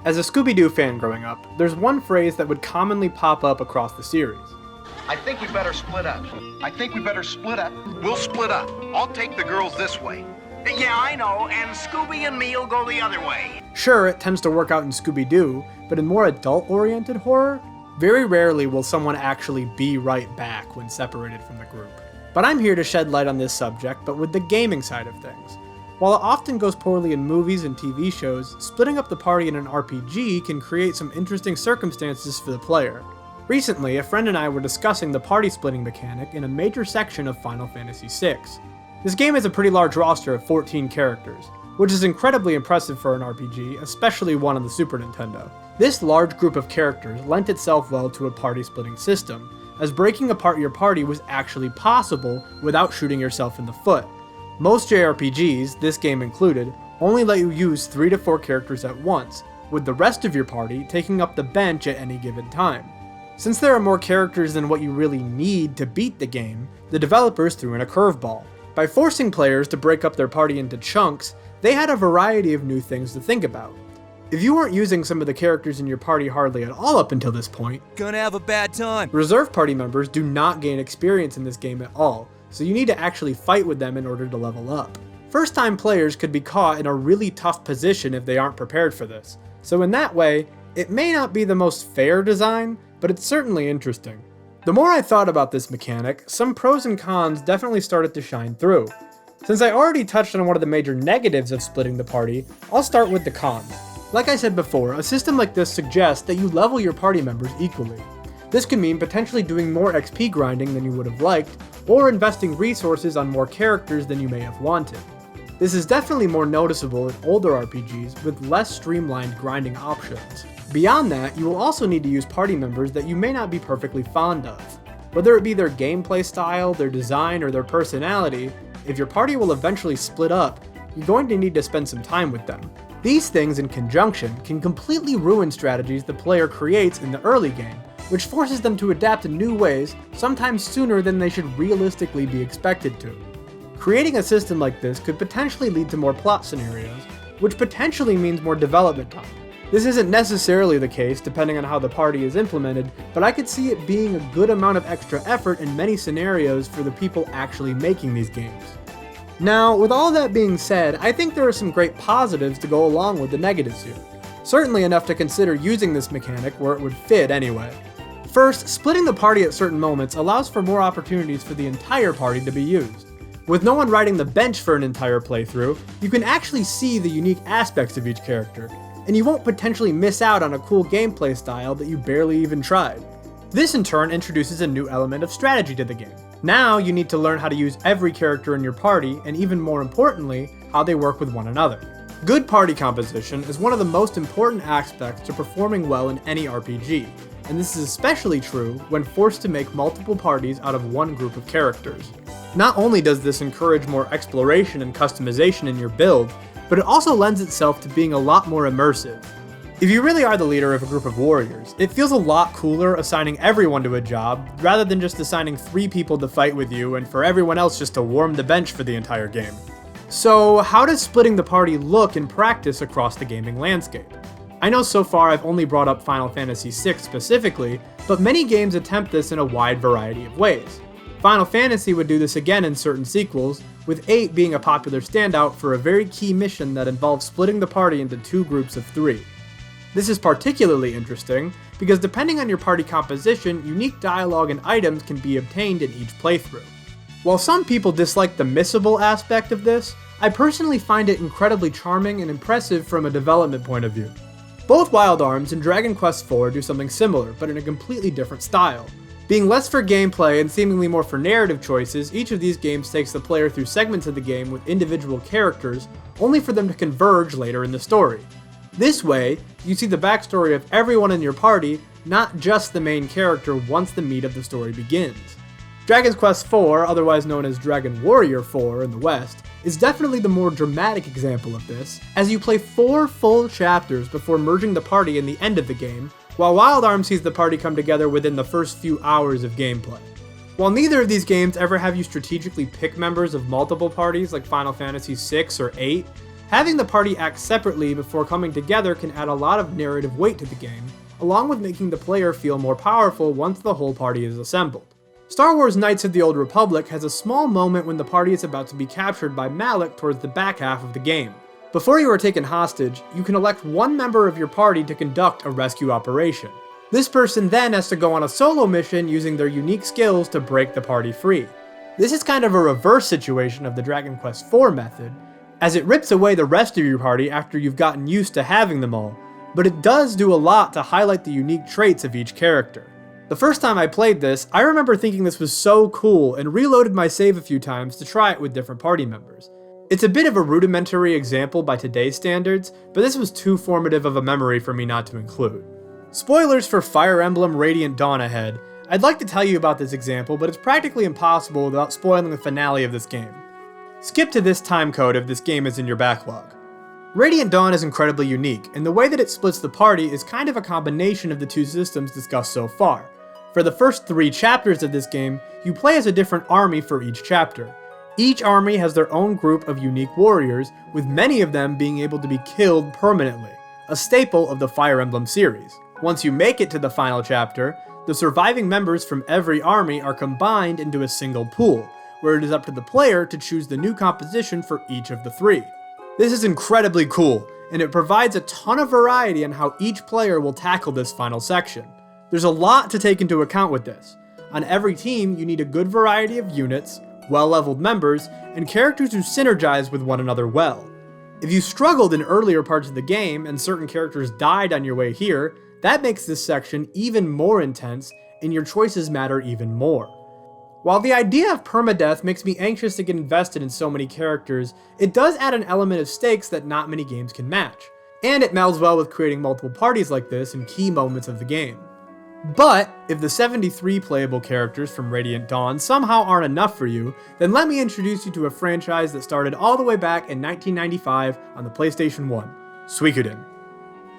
As a Scooby-Doo fan growing up, there's one phrase that would commonly pop up across the series. I think we better split up. I think we better split up. We'll split up. I'll take the girls this way. Yeah, I know, and Scooby and me'll go the other way. Sure, it tends to work out in Scooby-Doo, but in more adult-oriented horror, very rarely will someone actually be right back when separated from the group. But I'm here to shed light on this subject, but with the gaming side of things. While it often goes poorly in movies and TV shows, splitting up the party in an RPG can create some interesting circumstances for the player. Recently, a friend and I were discussing the party splitting mechanic in a major section of Final Fantasy VI. This game has a pretty large roster of 14 characters, which is incredibly impressive for an RPG, especially one on the Super Nintendo. This large group of characters lent itself well to a party splitting system, as breaking apart your party was actually possible without shooting yourself in the foot. Most JRPGs, this game included, only let you use 3 to 4 characters at once, with the rest of your party taking up the bench at any given time. Since there are more characters than what you really need to beat the game, the developers threw in a curveball. By forcing players to break up their party into chunks, they had a variety of new things to think about. If you weren't using some of the characters in your party hardly at all up until this point, gonna have a bad time. Reserve party members do not gain experience in this game at all, so you need to actually fight with them in order to level up. First-time players could be caught in a really tough position if they aren't prepared for this, so in that way, it may not be the most fair design, but it's certainly interesting. The more I thought about this mechanic, some pros and cons definitely started to shine through. Since I already touched on one of the major negatives of splitting the party, I'll start with the cons. Like I said before, a system like this suggests that you level your party members equally. This could mean potentially doing more XP grinding than you would have liked, or investing resources on more characters than you may have wanted. This is definitely more noticeable in older RPGs with less streamlined grinding options. Beyond that, you will also need to use party members that you may not be perfectly fond of. Whether it be their gameplay style, their design, or their personality, if your party will eventually split up, you're going to need to spend some time with them. These things in conjunction can completely ruin strategies the player creates in the early game, which forces them to adapt in new ways, sometimes sooner than they should realistically be expected to. Creating a system like this could potentially lead to more plot scenarios, which potentially means more development time. This isn't necessarily the case depending on how the party is implemented, but I could see it being a good amount of extra effort in many scenarios for the people actually making these games. Now, with all that being said, I think there are some great positives to go along with the negatives here. Certainly enough to consider using this mechanic where it would fit anyway. First, splitting the party at certain moments allows for more opportunities for the entire party to be used. With no one riding the bench for an entire playthrough, you can actually see the unique aspects of each character, and you won't potentially miss out on a cool gameplay style that you barely even tried. This in turn introduces a new element of strategy to the game. Now you need to learn how to use every character in your party, and even more importantly, how they work with one another. Good party composition is one of the most important aspects to performing well in any RPG, and this is especially true when forced to make multiple parties out of one group of characters. Not only does this encourage more exploration and customization in your build, but it also lends itself to being a lot more immersive. If you really are the leader of a group of warriors, it feels a lot cooler assigning everyone to a job, rather than just assigning 3 people to fight with you and for everyone else just to warm the bench for the entire game. So, how does splitting the party look in practice across the gaming landscape? I know so far I've only brought up Final Fantasy VI specifically, but many games attempt this in a wide variety of ways. Final Fantasy would do this again in certain sequels, with 8 being a popular standout for a very key mission that involves splitting the party into 2 groups of 3. This is particularly interesting, because depending on your party composition, unique dialogue and items can be obtained in each playthrough. While some people dislike the missable aspect of this, I personally find it incredibly charming and impressive from a development point of view. Both Wild Arms and Dragon Quest IV do something similar, but in a completely different style. Being less for gameplay and seemingly more for narrative choices, each of these games takes the player through segments of the game with individual characters, only for them to converge later in the story. This way, you see the backstory of everyone in your party, not just the main character once the meat of the story begins. Dragon Quest IV, otherwise known as Dragon Warrior 4 in the West, is definitely the more dramatic example of this, as you play 4 full chapters before merging the party in the end of the game, while Wild Arms sees the party come together within the first few hours of gameplay. While neither of these games ever have you strategically pick members of multiple parties like Final Fantasy VI or 8, Having the party act separately before coming together can add a lot of narrative weight to the game, along with making the player feel more powerful once the whole party is assembled. Star Wars Knights of the Old Republic has a small moment when the party is about to be captured by Malak towards the back half of the game. Before you are taken hostage, you can elect one member of your party to conduct a rescue operation. This person then has to go on a solo mission using their unique skills to break the party free. This is kind of a reverse situation of the Dragon Quest IV method, as it rips away the rest of your party after you've gotten used to having them all, but it does do a lot to highlight the unique traits of each character. The first time I played this, I remember thinking this was so cool and reloaded my save a few times to try it with different party members. It's a bit of a rudimentary example by today's standards, but this was too formative of a memory for me not to include. Spoilers for Fire Emblem Radiant Dawn ahead. I'd like to tell you about this example, but it's practically impossible without spoiling the finale of this game. Skip to this timecode if this game is in your backlog. Radiant Dawn is incredibly unique, and the way that it splits the party is kind of a combination of the two systems discussed so far. For the first 3 chapters of this game, you play as a different army for each chapter. Each army has their own group of unique warriors, with many of them being able to be killed permanently, a staple of the Fire Emblem series. Once you make it to the final chapter, the surviving members from every army are combined into a single pool, where it is up to the player to choose the new composition for each of the 3. This is incredibly cool, and it provides a ton of variety on how each player will tackle this final section. There's a lot to take into account with this. On every team, you need a good variety of units, well-leveled members, and characters who synergize with one another well. If you struggled in earlier parts of the game and certain characters died on your way here, that makes this section even more intense, and your choices matter even more. While the idea of permadeath makes me anxious to get invested in so many characters, it does add an element of stakes that not many games can match, and it melds well with creating multiple parties like this in key moments of the game. But, if the 73 playable characters from Radiant Dawn somehow aren't enough for you, then let me introduce you to a franchise that started all the way back in 1995 on the PlayStation 1, Suikoden.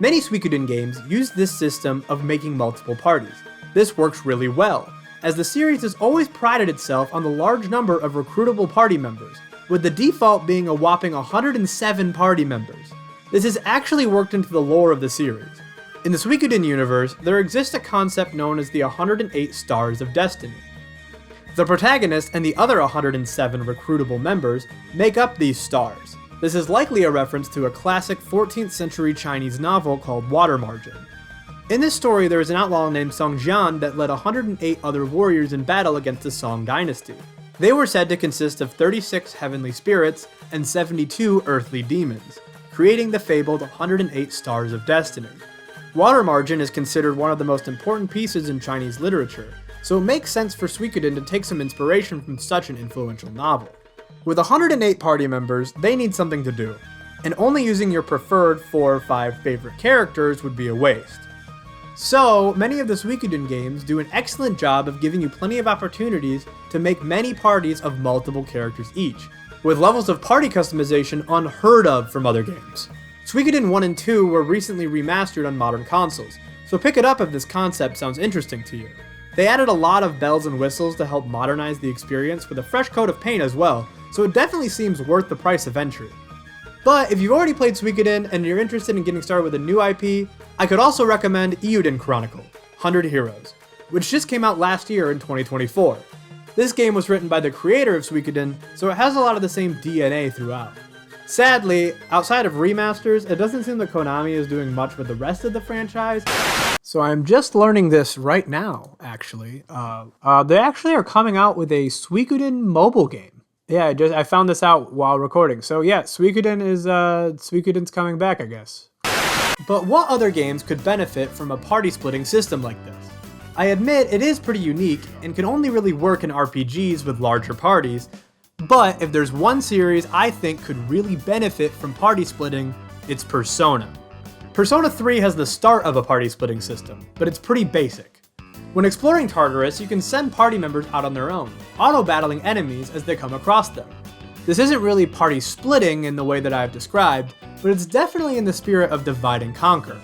Many Suikoden games use this system of making multiple parties. This works really well, as the series has always prided itself on the large number of recruitable party members, with the default being a whopping 107 party members. This has actually worked into the lore of the series. In the Suikoden universe, there exists a concept known as the 108 Stars of Destiny. The protagonist and the other 107 recruitable members make up these stars. This is likely a reference to a classic 14th century Chinese novel called Water Margin. In this story, there is an outlaw named Song Jian that led 108 other warriors in battle against the Song dynasty. They were said to consist of 36 heavenly spirits and 72 earthly demons, creating the fabled 108 Stars of Destiny. Water Margin is considered one of the most important pieces in Chinese literature, so it makes sense for Suikoden to take some inspiration from such an influential novel. With 108 party members, they need something to do, and only using your preferred 4 or 5 favorite characters would be a waste. So, many of the Suikoden games do an excellent job of giving you plenty of opportunities to make many parties of multiple characters each, with levels of party customization unheard of from other games. Suikoden 1 and 2 were recently remastered on modern consoles, so pick it up if this concept sounds interesting to you. They added a lot of bells and whistles to help modernize the experience with a fresh coat of paint as well, so it definitely seems worth the price of entry. But if you've already played Suikoden and you're interested in getting started with a new IP, I could also recommend Eiyuden Chronicle: 100 Heroes, which just came out last year in 2024. This game was written by the creator of Suikoden, so it has a lot of the same DNA throughout. Sadly, outside of remasters, it doesn't seem that Konami is doing much with the rest of the franchise. So I'm just learning this right now, actually. They actually are coming out with a Suikoden mobile game. Yeah, I found this out while recording. So yeah, Suikoden's coming back, I guess. But what other games could benefit from a party splitting system like this? I admit it is pretty unique and can only really work in RPGs with larger parties, but if there's one series I think could really benefit from party splitting, it's Persona. Persona 3 has the start of a party splitting system, but it's pretty basic. When exploring Tartarus, you can send party members out on their own, auto-battling enemies as they come across them. This isn't really party splitting in the way that I've described, but it's definitely in the spirit of divide and conquer.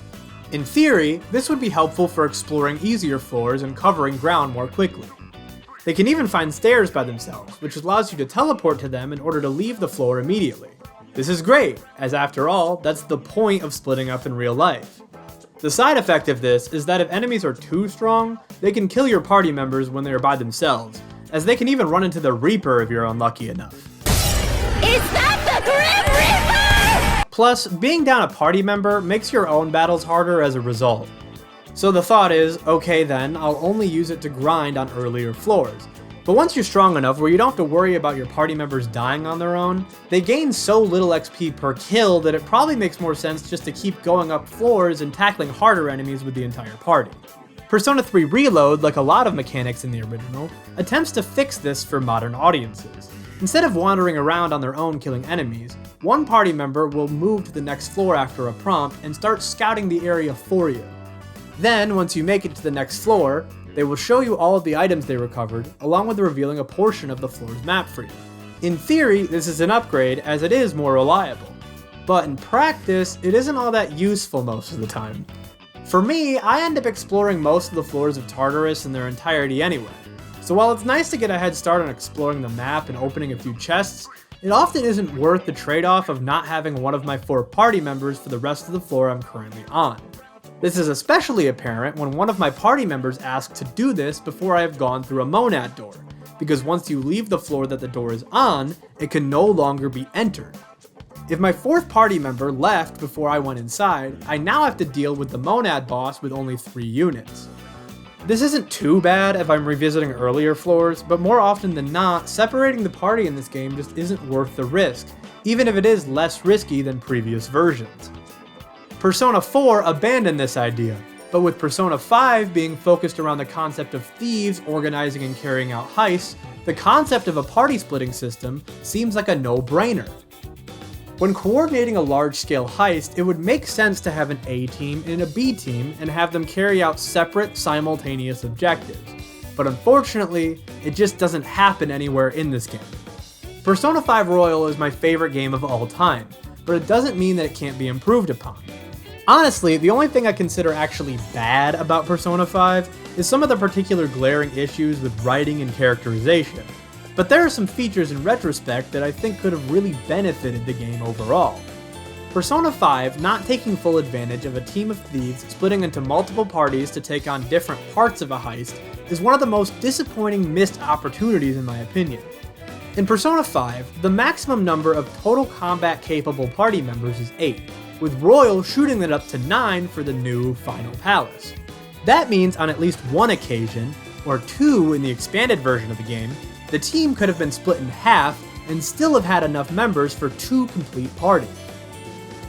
In theory, this would be helpful for exploring easier floors and covering ground more quickly. They can even find stairs by themselves, which allows you to teleport to them in order to leave the floor immediately. This is great, as after all, that's the point of splitting up in real life. The side effect of this is that if enemies are too strong, they can kill your party members when they are by themselves, as they can even run into the Reaper if you're unlucky enough. Is that the Grim Reaper? Plus, being down a party member makes your own battles harder as a result. So the thought is, okay then, I'll only use it to grind on earlier floors. But once you're strong enough where you don't have to worry about your party members dying on their own, they gain so little XP per kill that it probably makes more sense just to keep going up floors and tackling harder enemies with the entire party. Persona 3 Reload, like a lot of mechanics in the original, attempts to fix this for modern audiences. Instead of wandering around on their own killing enemies, one party member will move to the next floor after a prompt and start scouting the area for you. Then, once you make it to the next floor, they will show you all of the items they recovered, along with revealing a portion of the floor's map for you. In theory, this is an upgrade, as it is more reliable. But in practice, it isn't all that useful most of the time. For me, I end up exploring most of the floors of Tartarus in their entirety anyway. So while it's nice to get a head start on exploring the map and opening a few chests, it often isn't worth the trade-off of not having one of my 4 party members for the rest of the floor I'm currently on. This is especially apparent when one of my party members asks to do this before I have gone through a monad door, because once you leave the floor that the door is on, it can no longer be entered. If my 4th party member left before I went inside, I now have to deal with the monad boss with only 3 units. This isn't too bad if I'm revisiting earlier floors, but more often than not, separating the party in this game just isn't worth the risk, even if it is less risky than previous versions. Persona 4 abandoned this idea, but with Persona 5 being focused around the concept of thieves organizing and carrying out heists, the concept of a party splitting system seems like a no-brainer. When coordinating a large-scale heist, it would make sense to have an A team and a B team and have them carry out separate, simultaneous objectives. But unfortunately, it just doesn't happen anywhere in this game. Persona 5 Royal is my favorite game of all time, but it doesn't mean that it can't be improved upon. Honestly, the only thing I consider actually bad about Persona 5 is some of the particular glaring issues with writing and characterization, but there are some features in retrospect that I think could have really benefited the game overall. Persona 5 not taking full advantage of a team of thieves splitting into multiple parties to take on different parts of a heist is one of the most disappointing missed opportunities in my opinion. In Persona 5, the maximum number of total combat capable party members is 8, with Royal shooting it up to 9 for the new Final Palace. That means on at least one occasion, or 2 in the expanded version of the game, the team could have been split in half and still have had enough members for 2 complete parties.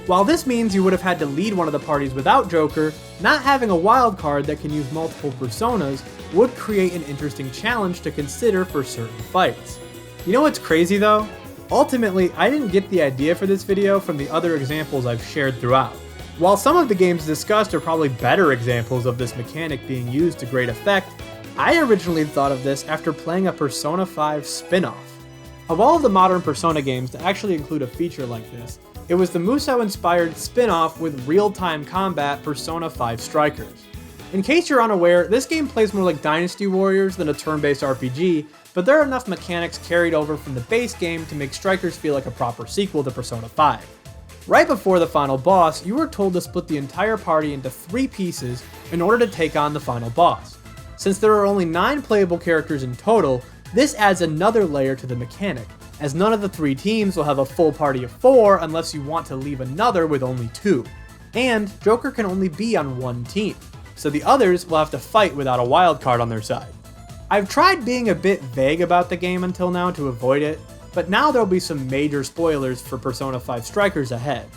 While this means you would have had to lead one of the parties without Joker, not having a wild card that can use multiple personas would create an interesting challenge to consider for certain fights. You know what's crazy though? Ultimately, I didn't get the idea for this video from the other examples I've shared throughout. While some of the games discussed are probably better examples of this mechanic being used to great effect, I originally thought of this after playing a Persona 5 spin-off. Of all of the modern Persona games to actually include a feature like this, it was the Musou-inspired spin-off with real-time combat Persona 5 Strikers. In case you're unaware, this game plays more like Dynasty Warriors than a turn-based RPG, but there are enough mechanics carried over from the base game to make Strikers feel like a proper sequel to Persona 5. Right before the final boss, you were told to split the entire party into 3 pieces in order to take on the final boss. Since there are only 9 playable characters in total, this adds another layer to the mechanic, as none of the 3 teams will have a full party of 4 unless you want to leave another with only 2. And Joker can only be on 1 team, so the others will have to fight without a wildcard on their side. I've tried being a bit vague about the game until now to avoid it, but now there'll be some major spoilers for Persona 5 Strikers ahead.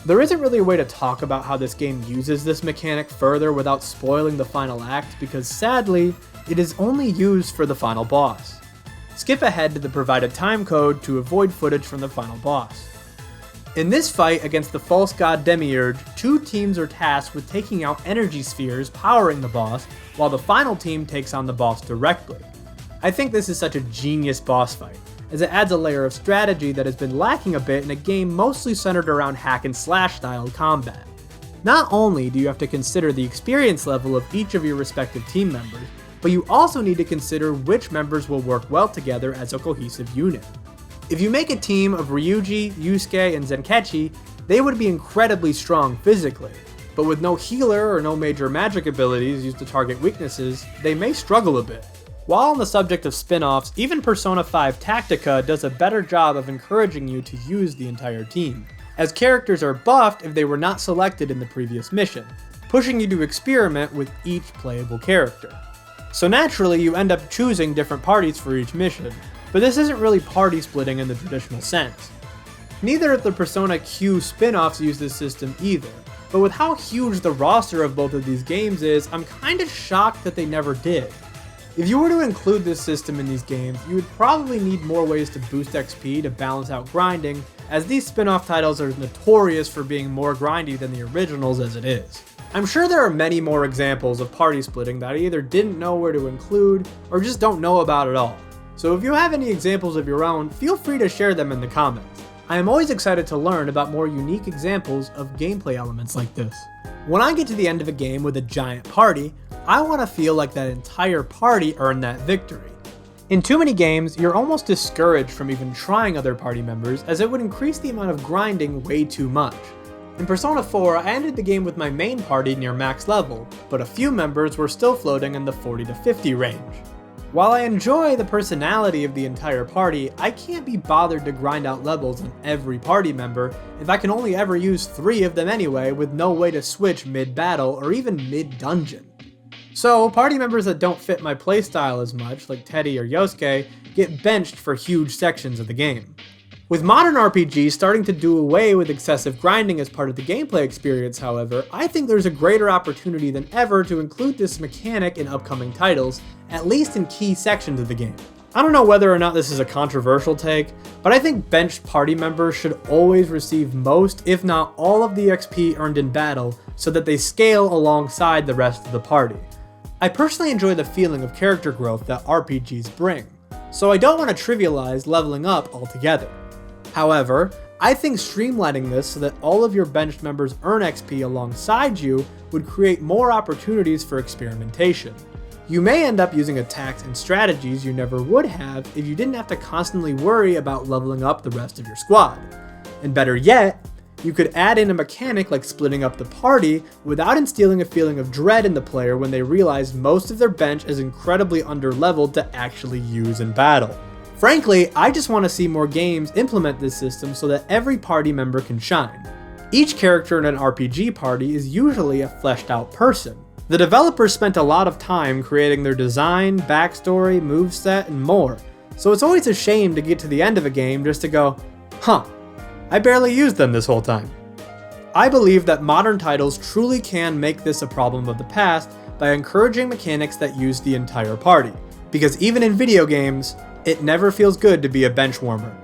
There isn't really a way to talk about how this game uses this mechanic further without spoiling the final act because sadly, it is only used for the final boss. Skip ahead to the provided timecode to avoid footage from the final boss. In this fight against the false god Demiurge, 2 teams are tasked with taking out energy spheres powering the boss, while the final team takes on the boss directly. I think this is such a genius boss fight, as it adds a layer of strategy that has been lacking a bit in a game mostly centered around hack and slash style combat. Not only do you have to consider the experience level of each of your respective team members, but you also need to consider which members will work well together as a cohesive unit. If you make a team of Ryuji, Yusuke, and Zenkechi, they would be incredibly strong physically, but with no healer or no major magic abilities used to target weaknesses, they may struggle a bit. While on the subject of spin-offs, even Persona 5 Tactica does a better job of encouraging you to use the entire team, as characters are buffed if they were not selected in the previous mission, pushing you to experiment with each playable character. So naturally, you end up choosing different parties for each mission, but this isn't really party splitting in the traditional sense. Neither of the Persona Q spin-offs use this system either, but with how huge the roster of both of these games is, I'm kinda shocked that they never did. If you were to include this system in these games, you would probably need more ways to boost XP to balance out grinding, as these spin-off titles are notorious for being more grindy than the originals as it is. I'm sure there are many more examples of party splitting that I either didn't know where to include, or just don't know about at all. So if you have any examples of your own, feel free to share them in the comments. I am always excited to learn about more unique examples of gameplay elements like this. When I get to the end of a game with a giant party, I want to feel like that entire party earned that victory. In too many games, you're almost discouraged from even trying other party members, as it would increase the amount of grinding way too much. In Persona 4, I ended the game with my main party near max level, but a few members were still floating in the 40 to 50 range. While I enjoy the personality of the entire party, I can't be bothered to grind out levels on every party member if I can only ever use 3 of them anyway with no way to switch mid-battle or even mid-dungeon. So, party members that don't fit my playstyle as much, like Teddy or Yosuke, get benched for huge sections of the game. With modern RPGs starting to do away with excessive grinding as part of the gameplay experience, however, I think there's a greater opportunity than ever to include this mechanic in upcoming titles, at least in key sections of the game. I don't know whether or not this is a controversial take, but I think benched party members should always receive most, if not all, of the XP earned in battle so that they scale alongside the rest of the party. I personally enjoy the feeling of character growth that RPGs bring, so I don't want to trivialize leveling up altogether. However, I think streamlining this so that all of your benched members earn XP alongside you would create more opportunities for experimentation. You may end up using attacks and strategies you never would have if you didn't have to constantly worry about leveling up the rest of your squad. And better yet, you could add in a mechanic like splitting up the party without instilling a feeling of dread in the player when they realize most of their bench is incredibly underleveled to actually use in battle. Frankly, I just want to see more games implement this system so that every party member can shine. Each character in an RPG party is usually a fleshed out person. The developers spent a lot of time creating their design, backstory, moveset, and more, so it's always a shame to get to the end of a game just to go, huh, I barely used them this whole time. I believe that modern titles truly can make this a problem of the past by encouraging mechanics that use the entire party, because even in video games, it never feels good to be a bench warmer.